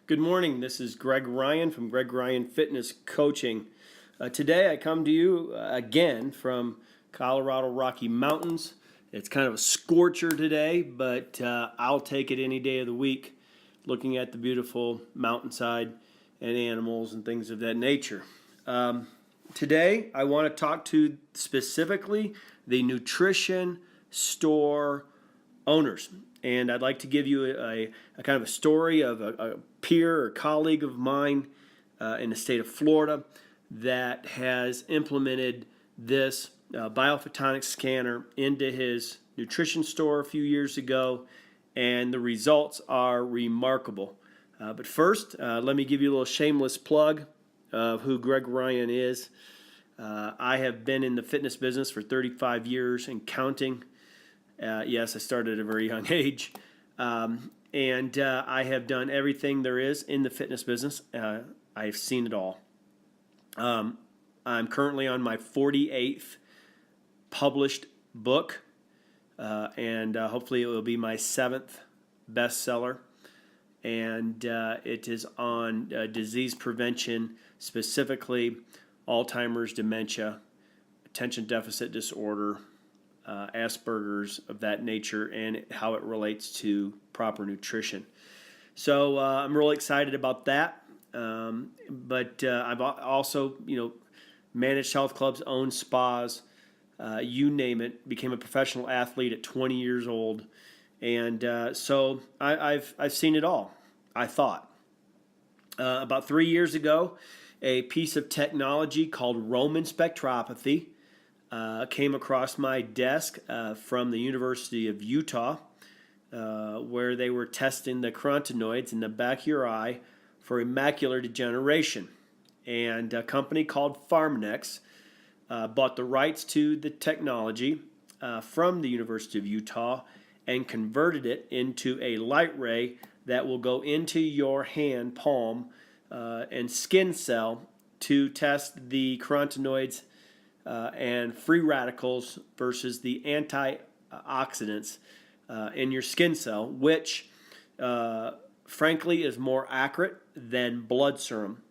Good morning. This is Greg Ryan from Greg Ryan Fitness Coaching. Today I come to you again from Colorado Rocky Mountains. It's kind of a scorcher today, but I'll take it any day of the week, looking at the beautiful mountainside and animals and things of that nature. Today I want to talk to specifically the nutrition store owners. And I'd like to give you a kind of a story of a peer or colleague of mine in the state of Florida that has implemented this biophotonic scanner into his nutrition store a few years ago, and the results are remarkable. But first, let me give you a little shameless plug of who Greg Ryan is. I have been in the fitness business for 35 years and counting. Yes, I started at a very young age, and I have done everything there is in the fitness business. I've seen it all. I'm currently on my 48th published book, and hopefully it will be my 7th bestseller, and it is on disease prevention, specifically Alzheimer's, dementia, attention deficit disorder, Asperger's, of that nature, and how it relates to proper nutrition. So I'm really excited about that. But I've also, managed health clubs, owned spas, you name it. Became a professional athlete at 20 years old, and so I've seen it all. I thought about 3 years ago, a piece of technology called Raman spectropathy came across my desk from the University of Utah, where they were testing the carotenoids in the back of your eye for macular degeneration. And a company called Pharmanex bought the rights to the technology from the University of Utah and converted it into a light ray that will go into your hand, palm, and skin cell to test the carotenoids and free radicals versus the antioxidants in your skin cell, which frankly is more accurate than blood serum.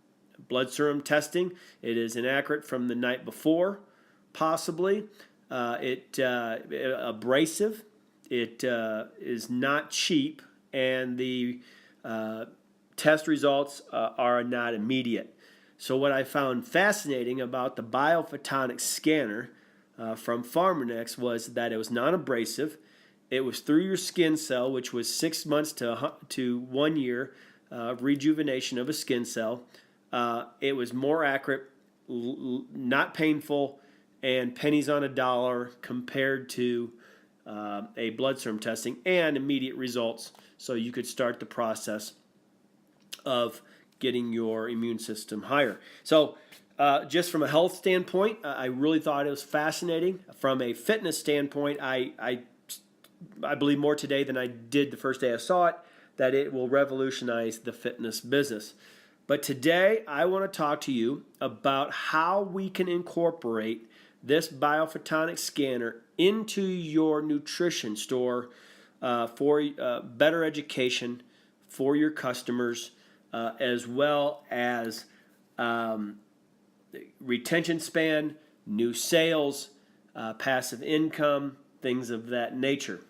Blood serum testing, it is inaccurate from the night before, possibly. Abrasive. It is not cheap, and the test results are not immediate. So what I found fascinating about the biophotonic scanner from Pharmanex was that it was non-abrasive. It was through your skin cell, which was 6 months to 1 year of rejuvenation of a skin cell. It was more accurate, not painful, and pennies on a dollar compared to a blood serum testing, and immediate results, so you could start the process of getting your immune system higher. So just from a health standpoint, I really thought it was fascinating. From a fitness standpoint, I believe more today than I did the first day I saw it, that it will revolutionize the fitness business. But today I want to talk to you about how we can incorporate this biophotonic scanner into your nutrition store for better education for your customers, as well as retention span, new sales, passive income, things of that nature.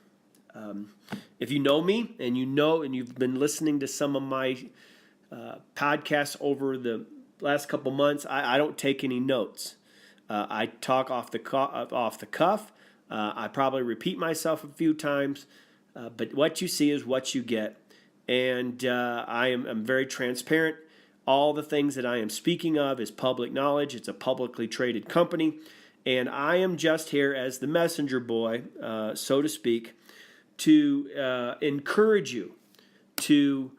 If you know me and you've been listening to some of my podcasts over the last couple months, I don't take any notes. I talk off the cuff. I probably repeat myself a few times, but what you see is what you get. And I'm very transparent. All the things that I am speaking of is public knowledge. It's a publicly traded company. And I am just here as the messenger boy, so to speak, to encourage you to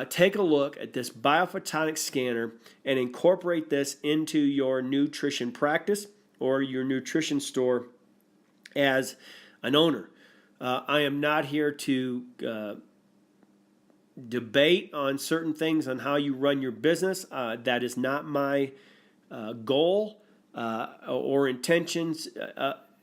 take a look at this biophotonic scanner and incorporate this into your nutrition practice or your nutrition store as an owner. I am not here to debate on certain things on how you run your business. That is not my goal or intentions.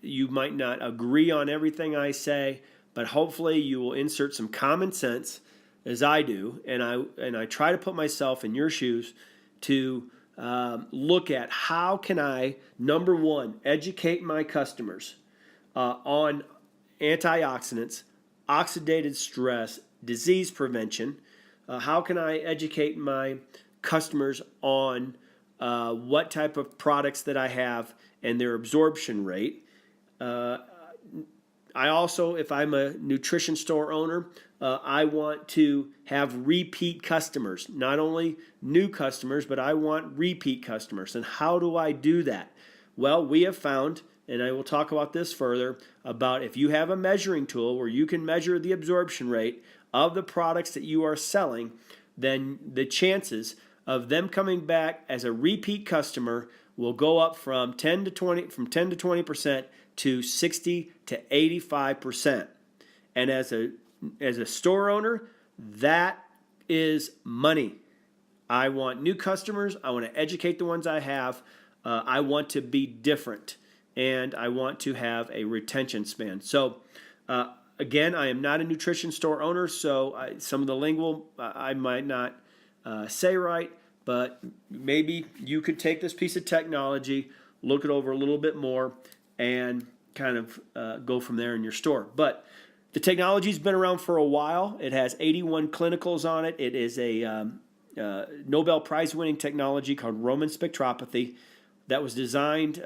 You might not agree on everything I say, but hopefully you will insert some common sense as I do, and I try to put myself in your shoes to look at how can I, number one, educate my customers on antioxidants, oxidative stress, disease prevention. How can I educate my customers on what type of products that I have and their absorption rate? I also, if I'm a nutrition store owner, I want to have repeat customers, not only new customers, but I want repeat customers. And how do I do that? Well, we have found, and I will talk about this further, about if you have a measuring tool where you can measure the absorption rate of the products that you are selling, then the chances of them coming back as a repeat customer will go up from 10 to 20% to 60 to 85%. And as a store owner, that is money. I want new customers. I want to educate the ones I have. I want to be different, and I want to have a retention span. So, again, I am not a nutrition store owner, so some of the lingo I might not say right, but maybe you could take this piece of technology, look it over a little bit more, and kind of go from there in your store. But the technology's been around for a while. It has 81 clinicals on it. It is a Nobel Prize-winning technology called Raman spectropathy that was designed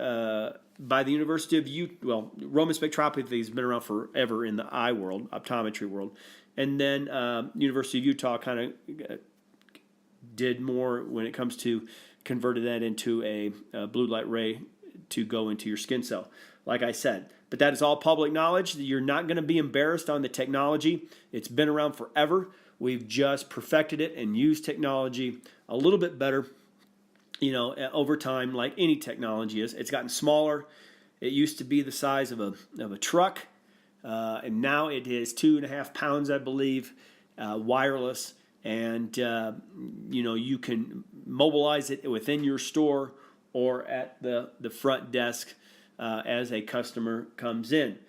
by the University of Utah. Well, Raman spectropathy has been around forever in the eye world, optometry world. And then University of Utah kind of did more when it comes to converted that into a blue light ray to go into your skin cell, like I said. But that is all public knowledge. You're not going to be embarrassed on the technology. It's been around forever. We've just perfected it and used technology a little bit better, over time, like any technology is. It's gotten smaller. It used to be the size of a truck, and now it is 2.5 pounds, I believe, wireless. And, you can mobilize it within your store or at the front desk as a customer comes in.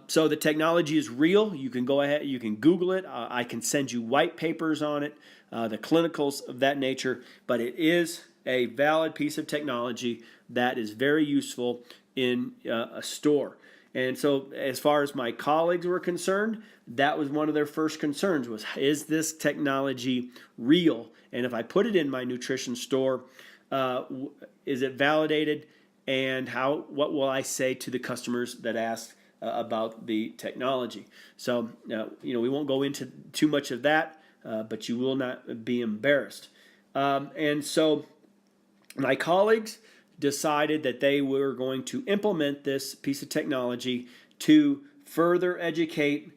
So the technology is real. You can go ahead, you can Google it. I can send you white papers on it, the clinicals of that nature. But it is a valid piece of technology that is very useful in a store. And so as far as my colleagues were concerned, that was one of their first concerns was, is this technology real? And if I put it in my nutrition store, is it validated? And what will I say to the customers that ask about the technology? So, we won't go into too much of that, but you will not be embarrassed. And so my colleagues decided that they were going to implement this piece of technology to further educate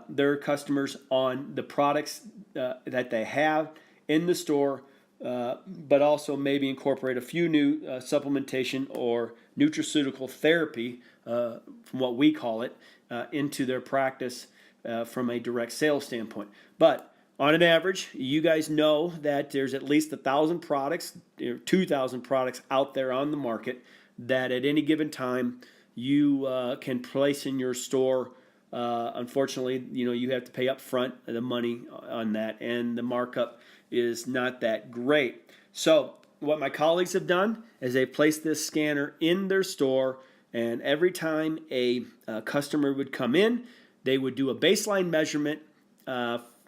their customers on the products that they have in the store, but also maybe incorporate a few new supplementation or nutraceutical therapy, from what we call it, into their practice from a direct sales standpoint. But on an average, you guys know that there's at least 1,000 products, 2,000 products out there on the market that at any given time you can place in your store. Unfortunately, you have to pay up front the money on that, and the markup is not that great. So what my colleagues have done is they've placed this scanner in their store, and every time a customer would come in, they would do a baseline measurement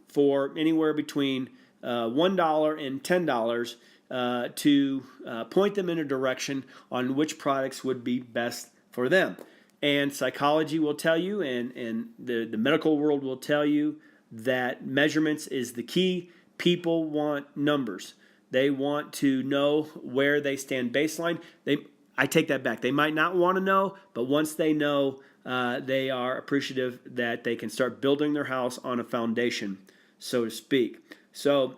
for anywhere between $1 and $10 to point them in a direction on which products would be best for them. And psychology will tell you, and the medical world will tell you, that measurements is the key. People want numbers. They want to know where they stand baseline. I take that back. They might not want to know, but once they know, they are appreciative that they can start building their house on a foundation, so to speak. So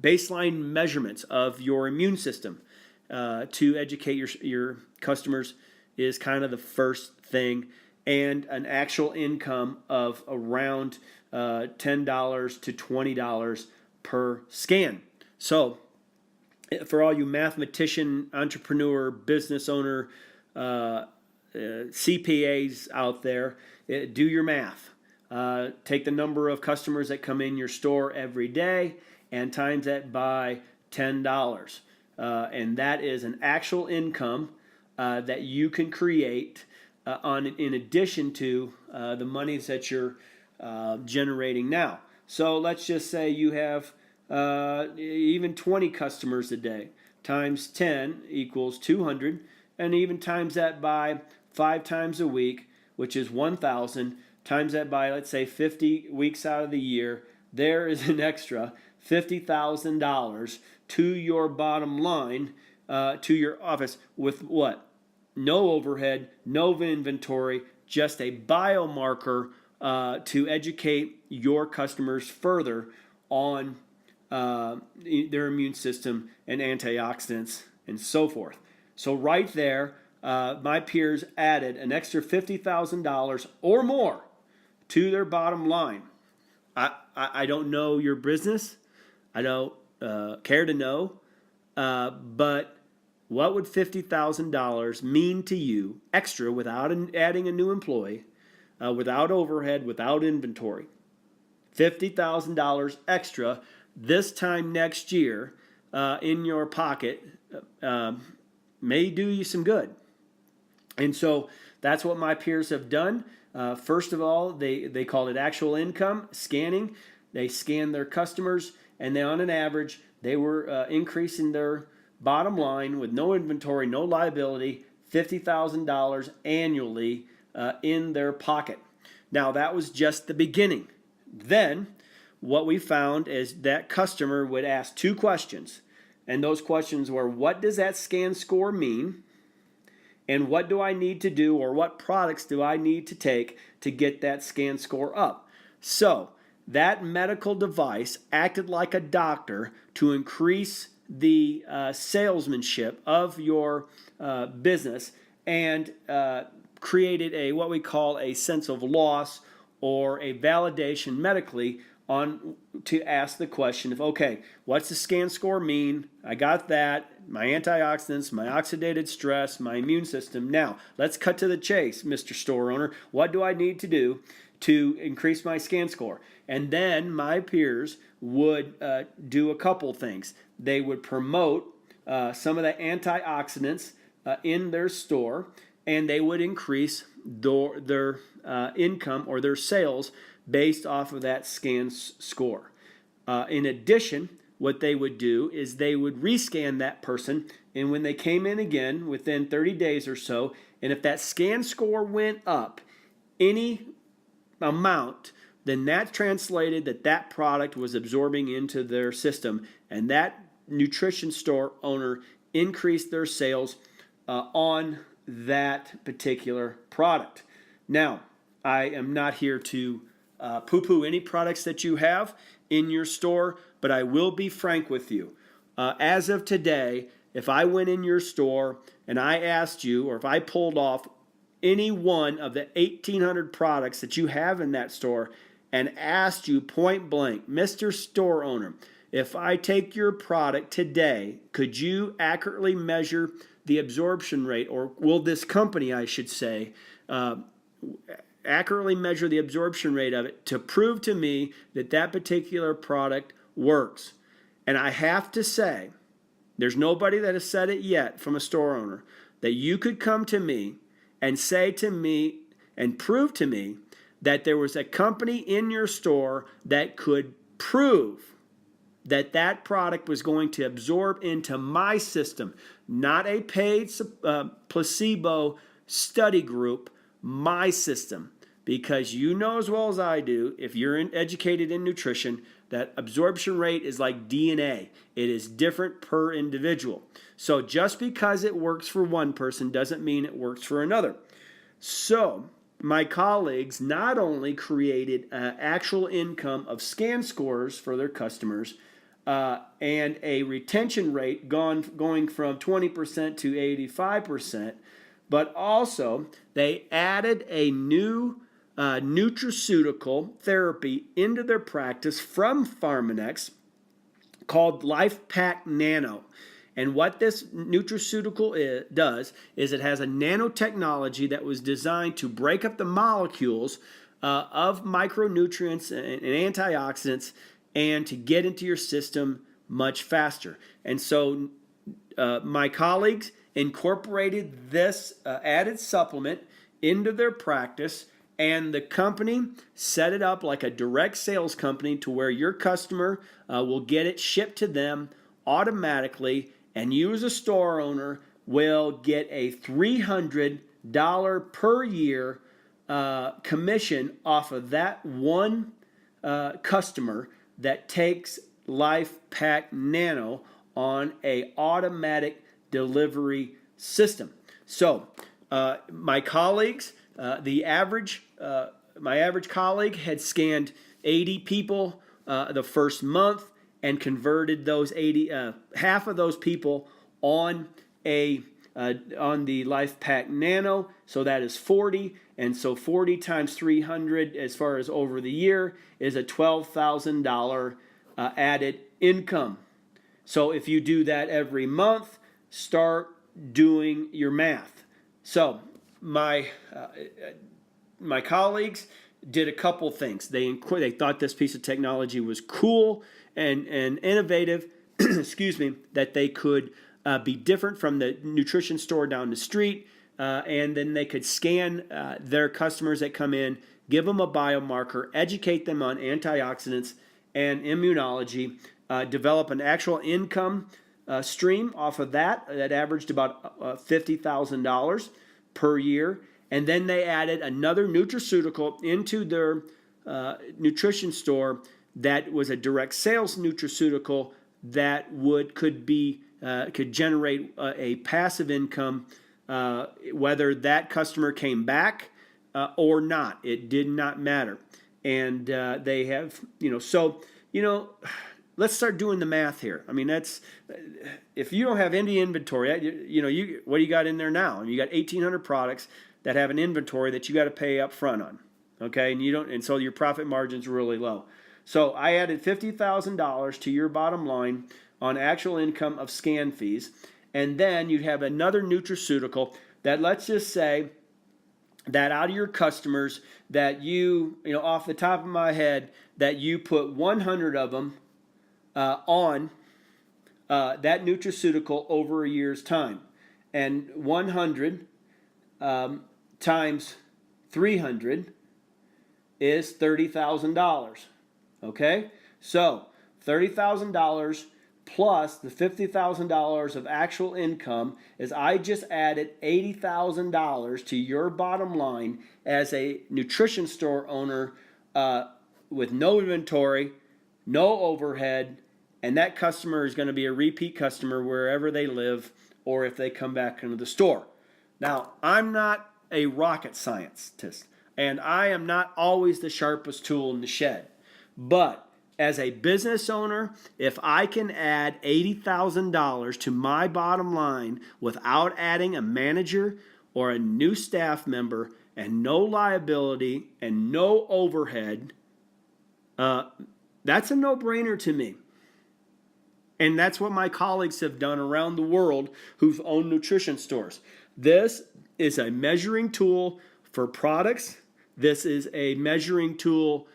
baseline measurements of your immune system to educate your customers is kind of the first thing, and an actual income of around $10 to $20 per scan. So for all you mathematician, entrepreneur, business owner, CPAs out there, do your math. take the number of customers that come in your store every day and times that by $10. And that is an actual income that you can create in addition to the monies that you're generating now. So let's just say you have even 20 customers a day. Times 10 equals 200, and even times that by 5 times a week, which is 1,000, times that by, let's say, 50 weeks out of the year, there is an extra $50,000 to your bottom line, to your office, with what? No overhead, no inventory, just a biomarker to educate your customers further on their immune system and antioxidants and so forth. So right there, my peers added an extra $50,000 or more to their bottom line. I don't know your business. I don't care to know. But what would $50,000 mean to you extra without adding a new employee, without overhead, without inventory? $50,000 extra this time next year in your pocket may do you some good. And so that's what my peers have done. First of all, they called it actual income scanning. They scanned their customers, and then on an average, they were increasing their bottom line with no inventory, no liability, $50,000 annually in their pocket. Now, that was just the beginning. Then, what we found is that customer would ask 2 questions. And those questions were, what does that scan score mean? And what do I need to do, or what products do I need to take to get that scan score up? So, that medical device acted like a doctor to increase the salesmanship of your business and created what we call a sense of loss or a validation medically to ask the question of, okay, what's the scan score mean? I got that. My antioxidants, my oxidative stress, my immune system. Now, let's cut to the chase, Mr. Store Owner. What do I need to do to increase my scan score? And then my peers would do a couple things. They would promote some of the antioxidants in their store, and they would increase their income or their sales based off of that scan score. In addition, what they would do is they would rescan that person, and when they came in again within 30 days or so, and if that scan score went up any amount, then that translated that product was absorbing into their system, and that nutrition store owner increased their sales on that particular product. Now, I am not here to poo-poo any products that you have in your store, but I will be frank with you. As of today, if I went in your store and I asked you, or if I pulled off any one of the 1,800 products that you have in that store and asked you point blank, Mr. Store Owner, if I take your product today, could you accurately measure the absorption rate, or will this company, I should say, accurately measure the absorption rate of it to prove to me that that particular product works? And I have to say, there's nobody that has said it yet from a store owner, that you could come to me and say to me and prove to me that there was a company in your store that could prove that that product was going to absorb into my system, not a paid placebo study group, my system. Because you know as well as I do, if you're educated in nutrition, that absorption rate is like DNA. It is different per individual. So just because it works for one person doesn't mean it works for another. So my colleagues not only created actual income of scan scores for their customers and a retention rate going from 20% to 85%, but also they added a new nutraceutical therapy into their practice from Pharmanex called LifePak Nano. And what this nutraceutical does is it has a nanotechnology that was designed to break up the molecules of micronutrients and antioxidants, and to get into your system much faster. And so my colleagues incorporated this added supplement into their practice, and the company set it up like a direct sales company to where your customer will get it shipped to them automatically, and you as a store owner will get a $300 per year commission off of that one customer that takes Life Pack Nano on a automatic delivery system. So my colleagues, my average colleague had scanned 80 people the first month and converted those 80, half of those people on the Life Pack Nano. So that is 40, and so 40 times 300, as far as over the year, is a $12,000 added income. So if you do that every month, start doing your math. So my colleagues did a couple things. They thought this piece of technology was cool and innovative, excuse me, that they could be different from the nutrition store down the street, and then they could scan their customers that come in, give them a biomarker, educate them on antioxidants and immunology, develop an actual income stream off of that averaged about $50,000 per year. And then they added another nutraceutical into their nutrition store that was a direct sales nutraceutical that could generate a passive income, whether that customer came back or not. It did not matter. And they have, let's start doing the math here. I mean, if you don't have any inventory, what do you got in there now? You got 1,800 products that have an inventory that you got to pay up front on, okay? And so your profit margin's really low. So I added $50,000 to your bottom line on actual income of scan fees, and then you'd have another nutraceutical that, let's just say that out of your customers that you off the top of my head, that you put 100 of them on that nutraceutical over a year's time, and 100 times 300 is $30,000. Okay, so $30,000 plus the $50,000 of actual income is I just added $80,000 to your bottom line as a nutrition store owner with no inventory, no overhead, and that customer is going to be a repeat customer wherever they live or if they come back into the store. Now, I'm not a rocket scientist, and I am not always the sharpest tool in the shed. But as a business owner, if I can add $80,000 to my bottom line without adding a manager or a new staff member and no liability and no overhead, that's a no-brainer to me. And that's what my colleagues have done around the world who've owned nutrition stores. This is a measuring tool for products. This is a measuring tool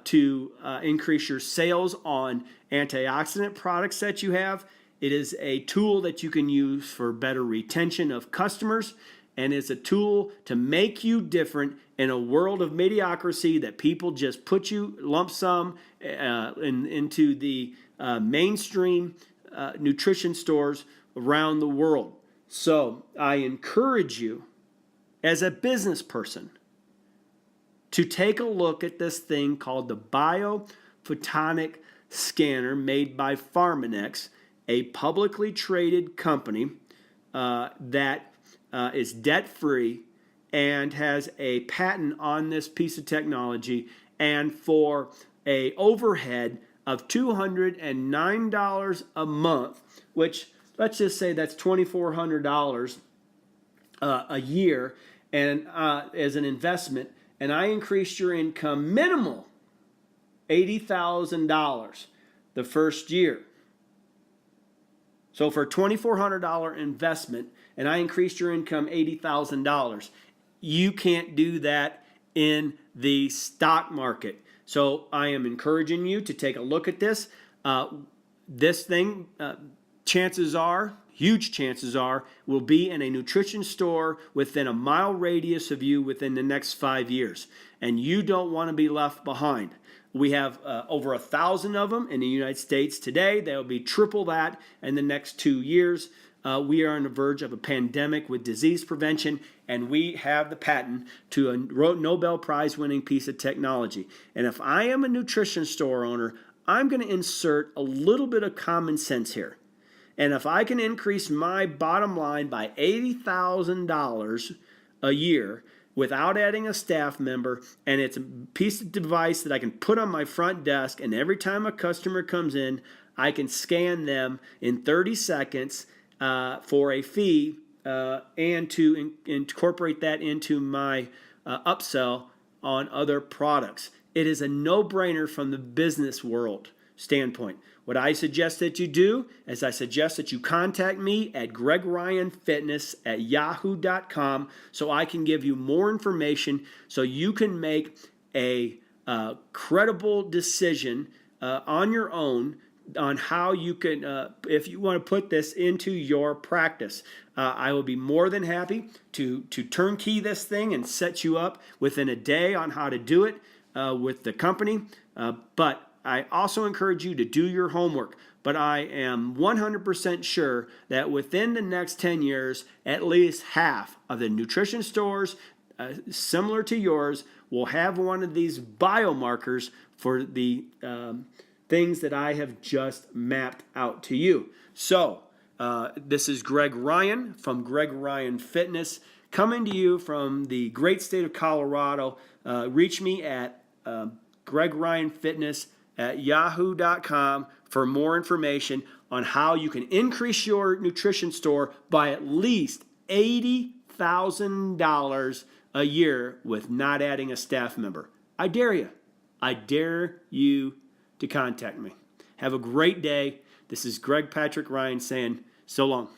to increase your sales on antioxidant products that you have. It is a tool that you can use for better retention of customers, and it's a tool to make you different in a world of mediocrity that people just put you lump sum into the mainstream nutrition stores around the world. So I encourage you as a business person to take a look at this thing called the Biophotonic Scanner made by Pharmanex, a publicly traded company that is debt-free and has a patent on this piece of technology, and for a overhead of $209 a month, which let's just say that's $2,400 a year, and as an investment, and I increased your income minimal $80,000 the first year. So for a $2,400 investment, and I increased your income $80,000, you can't do that in the stock market. So I am encouraging you to take a look at this. This thing, chances are, huge chances are, will be in a nutrition store within a mile radius of you within the next 5 years. And you don't want to be left behind. We have over 1,000 of them in the United States today. There will be triple that in the next 2 years. We are on the verge of a pandemic with disease prevention, and we have the patent to a Nobel Prize winning piece of technology. And if I am a nutrition store owner, I'm going to insert a little bit of common sense here. And if I can increase my bottom line by $80,000 a year without adding a staff member, and it's a piece of device that I can put on my front desk, and every time a customer comes in, I can scan them in 30 seconds for a fee, and to incorporate that into my upsell on other products. It is a no-brainer from the business world standpoint. What I suggest that you do is I suggest that you contact me at gregryanfitness@yahoo.com so I can give you more information so you can make a credible decision on your own on how you can, if you want to put this into your practice. I will be more than happy to turnkey this thing and set you up within a day on how to do it with the company. But I also encourage you to do your homework. But I am 100% sure that within the next 10 years, at least half of the nutrition stores similar to yours will have one of these biomarkers for the things that I have just mapped out to you. So this is Greg Ryan from Greg Ryan Fitness, coming to you from the great state of Colorado. Reach me at gregryanfitness@yahoo.com for more information on how you can increase your nutrition store by at least $80,000 a year with not adding a staff member. I dare you. I dare you to contact me. Have a great day. This is Greg Patrick Ryan saying so long.